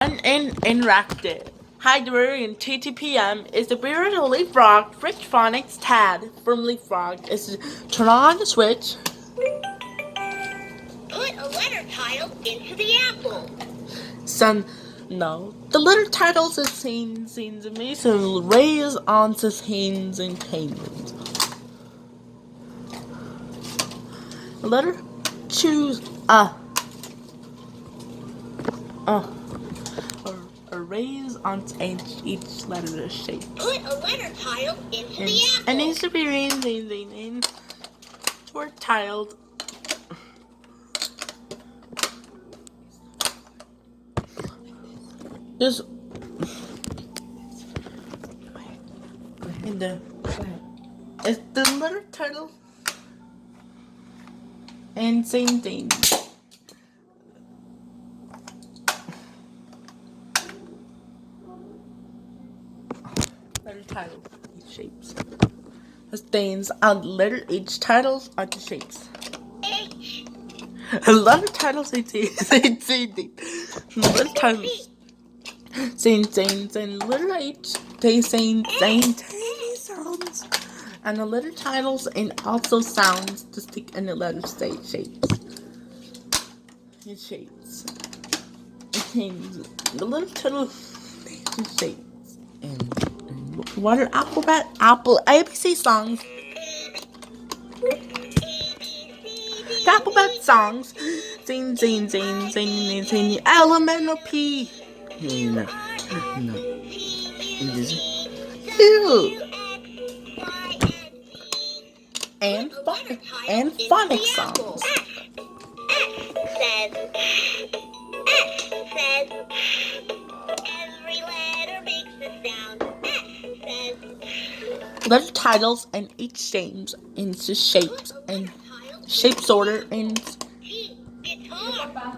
Interactive. Hi, in TTPM is the Beard of Leapfrog, Rich Phonics Tad from Leapfrog. Is turn on the switch. Put a letter tile into the apple. No. The letter titles is scenes of me, so raise on to scenes and payments. Letter choose or raise on each letter shape. Put a letter tile into the apple. It needs to be in or tiled. Just it's the letter title and same thing. Letter title, each shapes. The things on letter each titles are the shapes. H. Letter titles same thing. Letter titles same. Letter H they same sounds. And the letter titles and also sounds to stick in the letter state shapes. It shapes. The letter title shapes. And what are alphabet? Apple ABC songs. The alphabet songs. Sing. Elemental P. No. Q. And phonics songs. Says every letter makes a sound. Says Letter titles and each shapes into shapes and shapes order and Guitar.